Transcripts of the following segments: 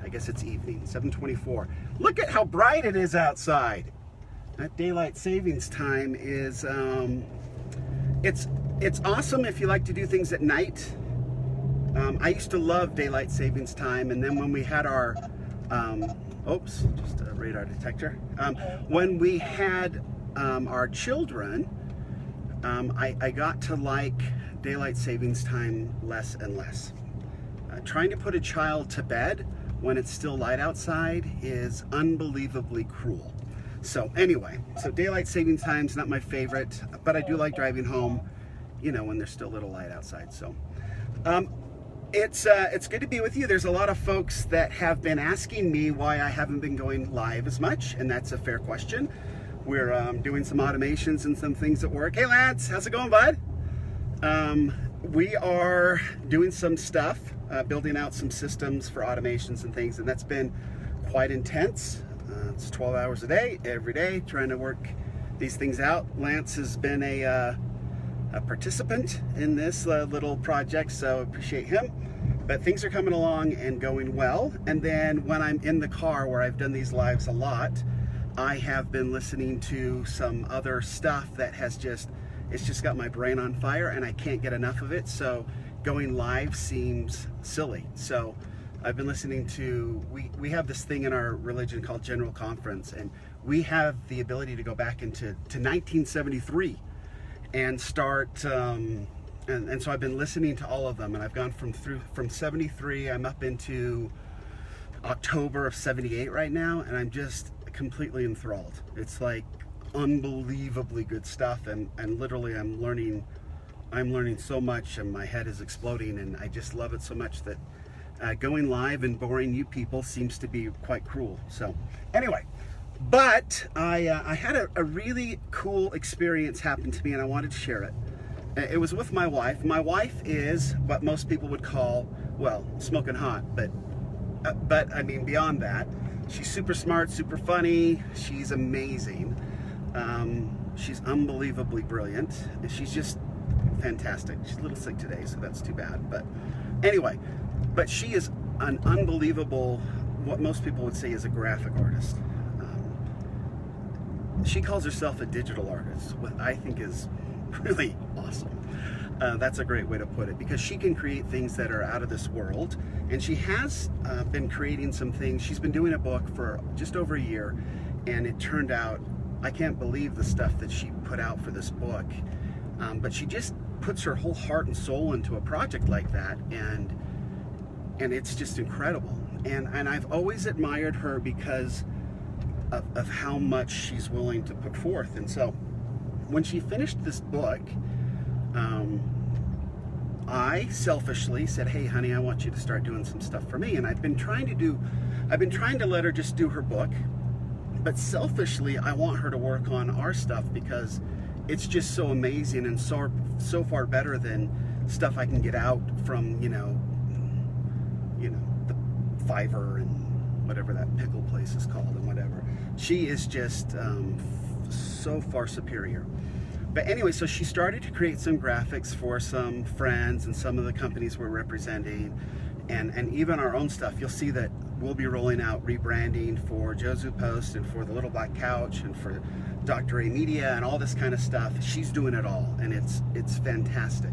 I guess it's evening, 7:24. Look at how bright it is outside. That daylight savings time is, it's awesome if you like to do things at night. I used to love daylight savings time, and then when we had our, just a radar detector. When we had our children, I got to like daylight savings time less and less. Trying to put a child to bed when it's still light outside is unbelievably cruel. So anyway, so daylight savings time's not my favorite, but I do like driving home, you know, when there's still a little light outside. So it's good to be with you. There's a lot of folks that have been asking me why I haven't been going live as much, and that's a fair question. We're doing some automations and some things at work. Hey Lance, how's it going, bud? We are doing some stuff, building out some systems for automations and things, and that's been quite intense. It's 12 hours a day, every day, trying to work these things out. Lance has been a participant in this little project, so appreciate him. But things are coming along and going well. And then when I'm in the car, where I've done these lives a lot, I have been listening to some other stuff that it's just got my brain on fire, and I can't get enough of it. So going live seems silly. So I've been listening to, we have this thing in our religion called General Conference, and we have the ability to go back into 1973 and start, and so I've been listening to all of them, and I've gone from 73, I'm up into October of 78 right now, and I'm just completely enthralled. It's like unbelievably good stuff, and literally I'm learning so much, and my head is exploding, and I just love it so much that going live and boring you people seems to be quite cruel. So anyway, but I had a really cool experience happen to me, and I wanted to share it. It was with my wife. My wife is what most people would call, well, smoking hot, but I mean beyond that. She's super smart, super funny. She's amazing. She's unbelievably brilliant. She's just fantastic. She's a little sick today, so that's too bad. But anyway, but she is an unbelievable, what most people would say is a graphic artist. She calls herself a digital artist, what I think is really awesome. That's a great way to put it, because she can create things that are out of this world, and she has been creating some things. She's been doing a book for just over a year, and it turned out, I can't believe the stuff that she put out for this book, but she just puts her whole heart and soul into a project like that, and it's just incredible. And I've always admired her because of how much she's willing to put forth. And so when she finished this book, I selfishly said, hey honey, I want you to start doing some stuff for me. And I've been trying to let her just do her book, but selfishly I want her to work on our stuff, because it's just so amazing and so far better than stuff I can get out from, you know, the Fiverr and whatever that pickle place is called and whatever. She is just so far superior. But anyway, so she started to create some graphics for some friends and some of the companies we're representing, and even our own stuff. You'll see that we'll be rolling out rebranding for Jozu Post and for the Little Black Couch and for Dr. A Media and all this kind of stuff. She's doing it all, and it's fantastic.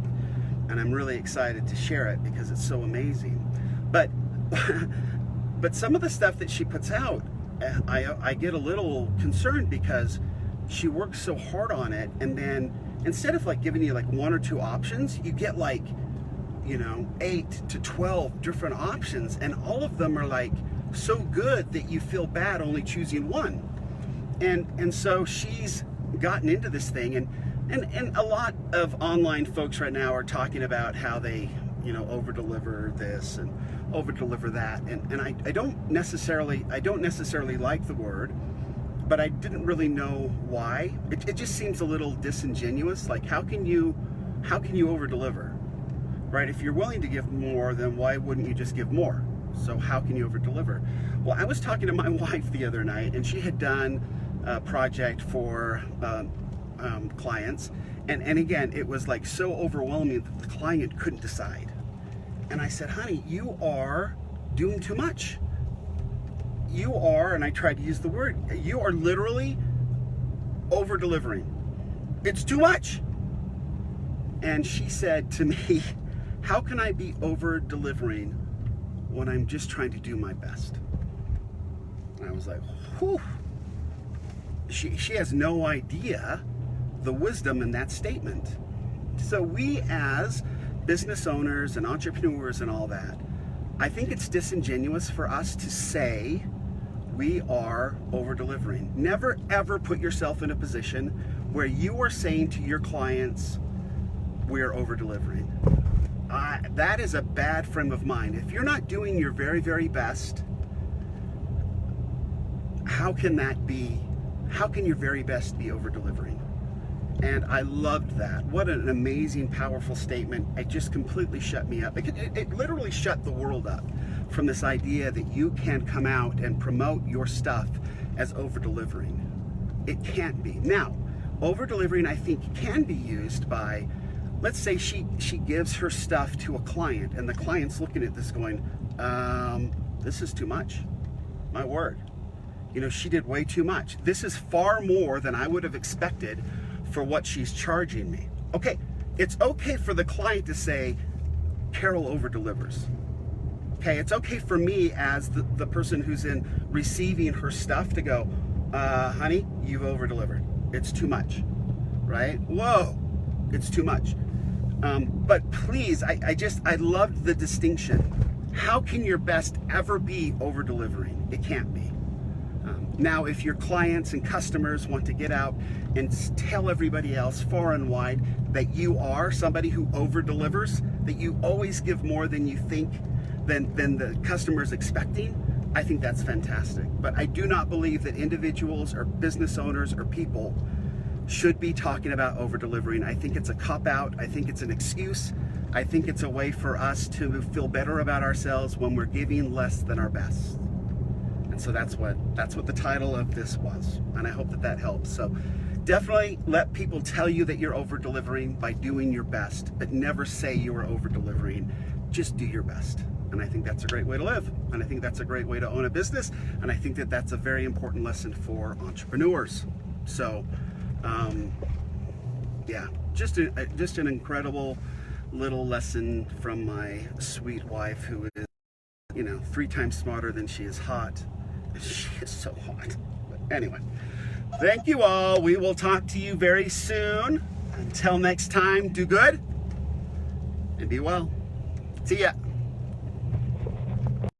And I'm really excited to share it because it's so amazing. But but some of the stuff that she puts out, I get a little concerned, because she works so hard on it, and then instead of like giving you like 1 or 2 options, you get like, you know, 8 to 12 different options, and all of them are like so good that you feel bad only choosing one. And so she's gotten into this thing, and a lot of online folks right now are talking about how they, you know, over deliver this and over deliver that, and I don't necessarily like the word, but I didn't really know why. It just seems a little disingenuous. Like, how can you over deliver, right? If you're willing to give more, then why wouldn't you just give more? So how can you over deliver? Well, I was talking to my wife the other night, and she had done a project for clients, and again, it was like so overwhelming that the client couldn't decide. And I said, honey, you are doing too much. you are, and I tried to use the word, you are literally over delivering. It's too much. And she said to me, how can I be over delivering when I'm just trying to do my best? And I was like, whew. She has no idea the wisdom in that statement. So we as business owners and entrepreneurs and all that, I think it's disingenuous for us to say we are over delivering. Never ever put yourself in a position where you are saying to your clients, we're over delivering. That is a bad frame of mind. If you're not doing your very, very best, how can your very best be over delivering? And I loved that. What an amazing, powerful statement. It just completely shut me up. It literally shut the world up from this idea that you can come out and promote your stuff as over-delivering. It can't be. Now, over-delivering, I think, can be used by, let's say she gives her stuff to a client, and the client's looking at this going, this is too much. My word. You know, she did way too much. This is far more than I would have expected for what she's charging me. Okay, it's okay for the client to say, Carol over delivers. Okay, it's okay for me as the person who's in receiving her stuff to go, honey, you've over delivered. It's too much, right? Whoa, it's too much. But please, I loved the distinction. How can your best ever be over delivering? It can't be. Now, if your clients and customers want to get out and tell everybody else far and wide that you are somebody who over delivers, that you always give more than you think, than the customer's expecting, I think that's fantastic. But I do not believe that individuals or business owners or people should be talking about over delivering. I think it's a cop-out. I think it's an excuse. I think it's a way for us to feel better about ourselves when we're giving less than our best. And so that's what the title of this was, and I hope that helps. So definitely let people tell you that you're over delivering by doing your best, but never say you are over delivering. Just do your best. And I think that's a great way to live, and I think that's a great way to own a business, and I think that that's a very important lesson for entrepreneurs. So yeah, just an incredible little lesson from my sweet wife, who is, you know, 3 times smarter than she is hot. She is so hot. But anyway, thank you all. We will talk to you very soon. Until next time, do good and be well. See ya.